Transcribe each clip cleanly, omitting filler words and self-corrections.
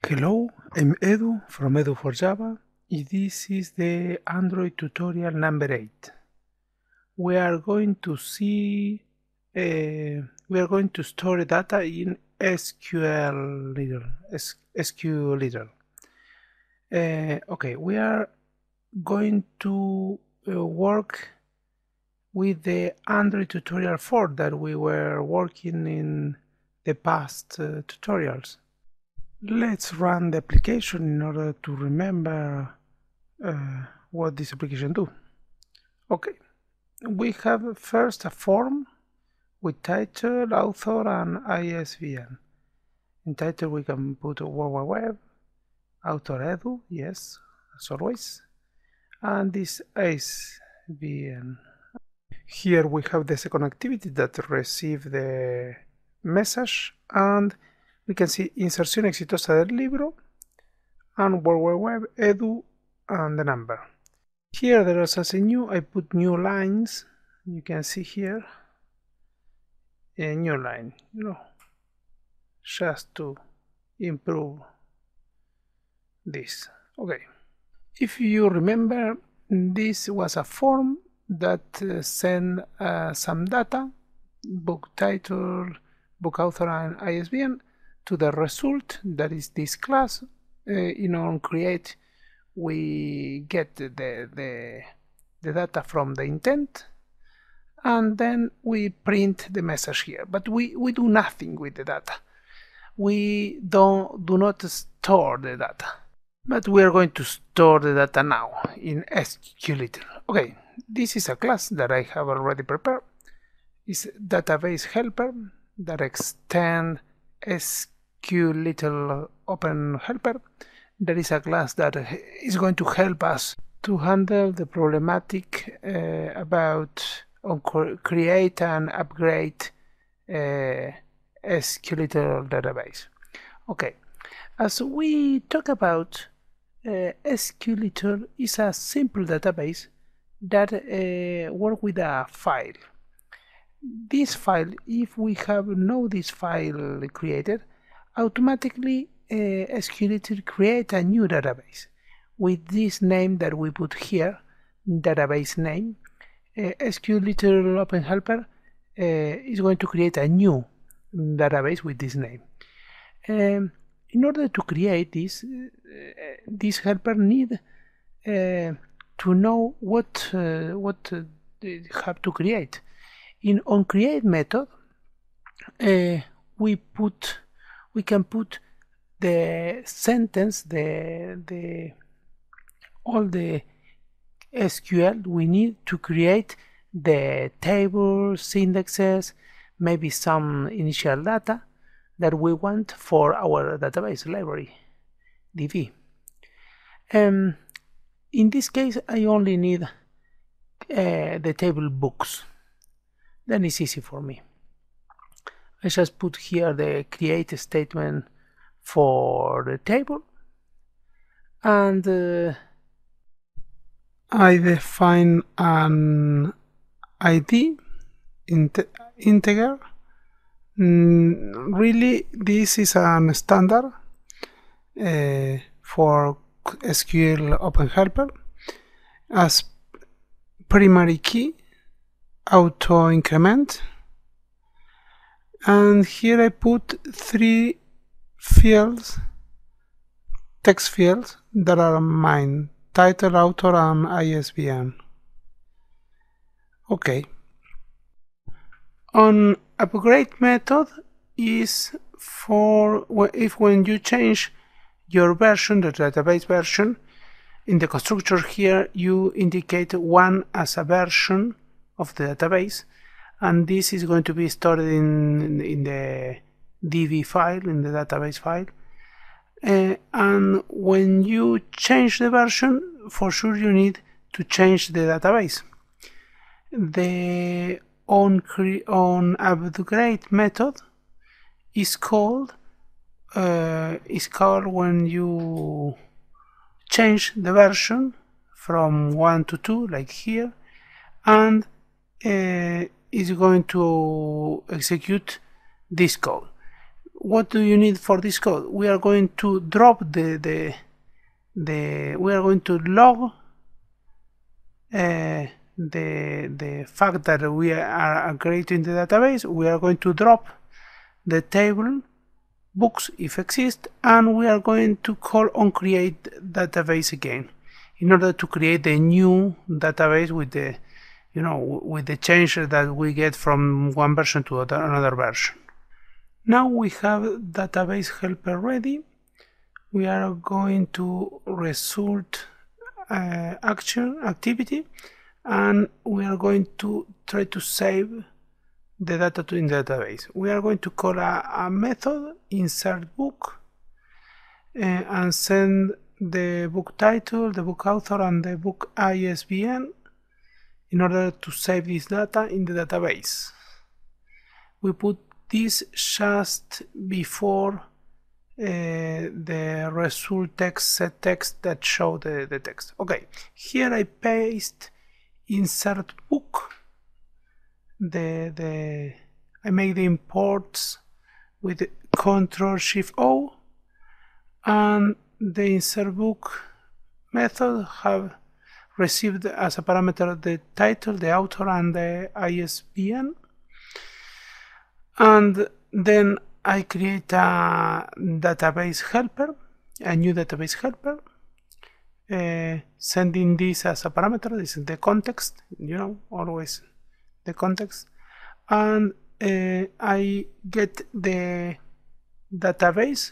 Hello, I'm Edu from Edu for Java, and this is the Android tutorial number 8. We are going to store data in SQLite. Okay, we are going to work with the Android tutorial 4 that we were working in the past tutorials. Let's run the application in order to remember what this application do. Okay, we have first a form with title, author, and ISBN. In title we can put World Wide Web, author Edu, yes, as always, and this ISBN. Here we have the second activity that receive the message, and we can see inserción exitosa del libro and World Wide Web, Edu, and the number. Here there is a new, I put new lines. You can see here a new line, just to improve this. Okay. If you remember, this was a form that sent some data, book title, book author, and ISBN, to the result, that is this class. On create we get the data from the intent, and then we print the message here, but we do nothing with the data. We do not store the data, but we are going to store the data now in SQLite. Okay, this is a class that I have already prepared. It's database helper that extend SQLite open helper. There is a class that is going to help us to handle the problematic about create and upgrade SQLite database. Okay, as we talk about, SQLite is a simple database that works with a file. This file, if we have this file created, automatically SQLite create a new database with this name that we put here, database name. SQLite Open Helper is going to create a new database with this name. In order to create this helper need to know what they have to create. In onCreate method, we can put the sentence, all the SQL we need to create the tables, indexes, maybe some initial data that we want for our database library, DB. In this case, I only need the table books. Then it's easy for me. I just put here the create statement for the table, and I define an ID integer. Really, this is a standard for SQL Open Helper. As primary key, auto increment, and here I put 3 fields, text fields, that are mine: title, author, and ISBN. Okay. On upgrade method is for if when you change your version, the database version, in the constructor here you indicate 1 as a version of the database, and this is going to be stored in the DB file, in the database file. And when you change the version, for sure you need to change the database. The on upgrade method is called when you change the version from 1 to 2, like here, and is going to execute this code. what do you need for this code? We are going to drop we are going to log the fact that we are creating the database. We are going to drop the table books if exist, and we are going to call on create database again in order to create the new database with the with the changes that we get from one version to another version. Now we have database helper ready. We are going to result activity, and we are going to try to save the data in the database. We are going to call a method insert book and send the book title, the book author, and the book ISBN in order to save this data in the database. We put this just before the result text set text that show the text. Okay, here I paste insert book. I make the imports with Ctrl+Shift+O, and the insert book method have received as a parameter the title, the author, and the ISBN. And then I create a database helper, a new database helper, sending this as a parameter. This is the context, always the context, and I get the database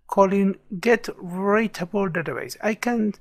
calling get readable database. I can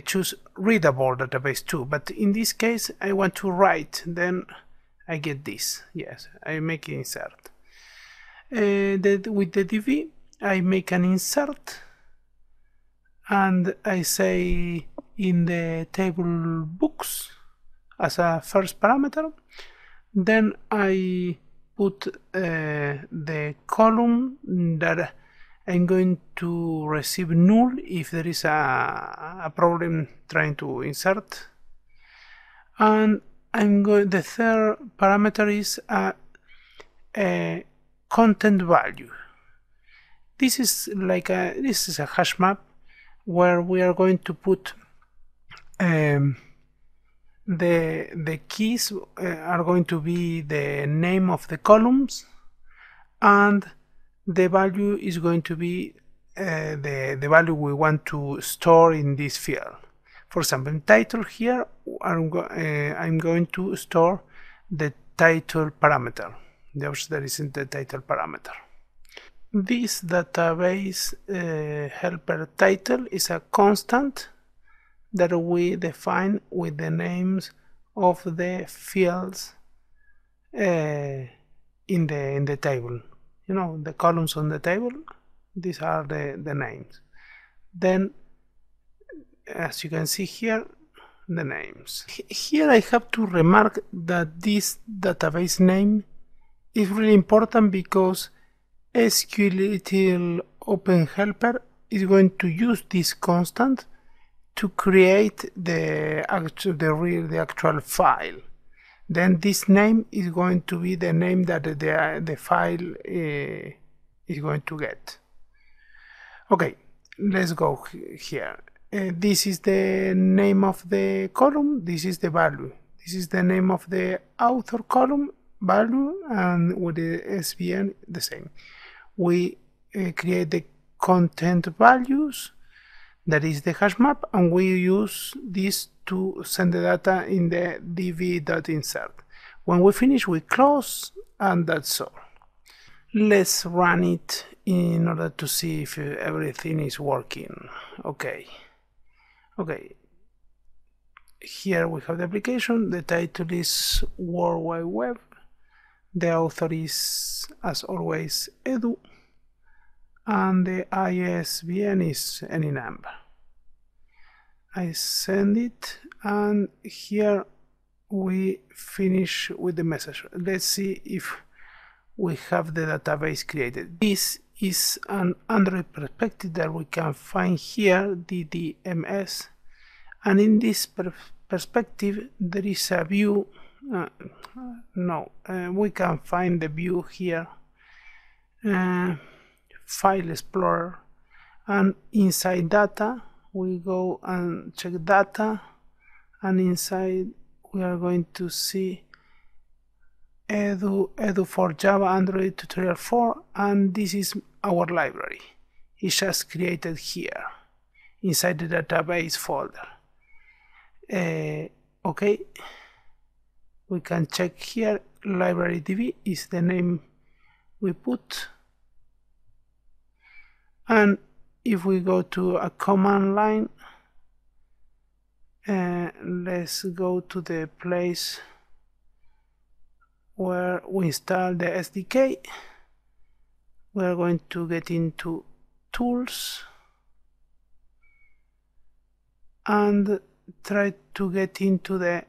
choose readable database too, but in this case I want to write. Then I get this. Yes, I make insert. With the DV I make an insert, and I say in the table books as a first parameter. Then I put the column that I'm going to receive null if there is a problem trying to insert. And the third parameter is a content value. This is like a hash map where we are going to put the keys are going to be the name of the columns, and the value is going to be the value we want to store in this field. For example, in title here I'm going to store the title parameter. That is in the title parameter. This database helper title is a constant that we define with the names of the fields in the table. The columns on the table, these are the names. Then, as you can see here, the names. Here I have to remark that this database name is really important because SQLite Open Helper is going to use this constant to create the actual file. Then this name is going to be the name that the file is going to get. Okay, let's go here. This is the name of the column, this is the value. This is the name of the author column, value, and with the SVN the same. We create the content values, that is the hash map, and we use this to send the data in the dv.insert. When we finish, we close, and that's all. Let's run it in order to see if everything is working. Okay. Here we have the application. The title is World Wide Web. The author is, as always, Edu. And the ISBN is any number. I send it, and here we finish with the message. Let's see if we have the database created. This is an Android perspective that we can find here, DDMS, and in this perspective there is a view. We can find the view here File Explorer, and inside data we go and check data, and inside we are going to see edu for Java Android tutorial 4, and this is our library. It's just created here inside the database folder. Okay, we can check here. Library DB is the name we put, and if we go to a command line, let's go to the place where we install the SDK. We are going to get into tools and try to get into the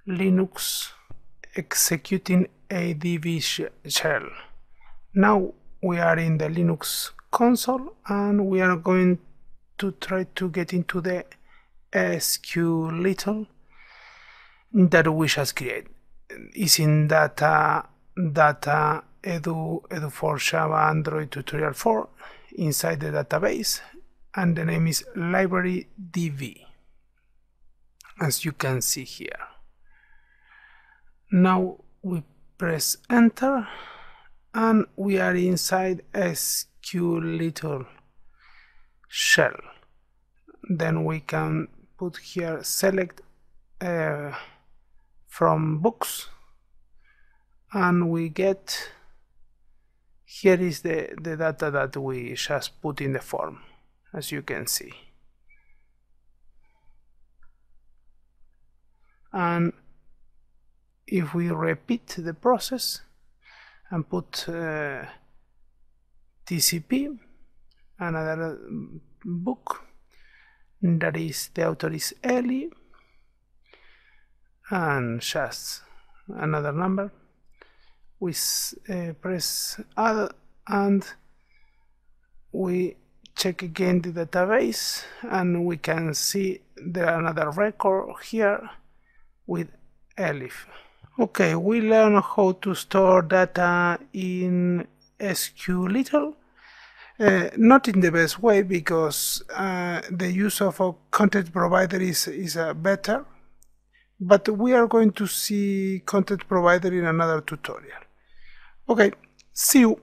Linux executing ADB shell. Now we are in the Linux console, and we are going to try to get into the SQLite that we just created. It's in data edu for Java Android tutorial 4 inside the database, and the name is library DB, as you can see here. Now we press enter, and we are inside SQLite shell. Then we can put here select from books, and we get here is the data that we just put in the form, as you can see. And if we repeat the process and put TCP, another book, that is, the author is Eli, and just another number, we press add, and we check again the database, and we can see there are another record here with Elif. Okay, we learn how to store data in SQLite. Not in the best way, because the use of a content provider is better, but we are going to see content provider in another tutorial. Okay, see you.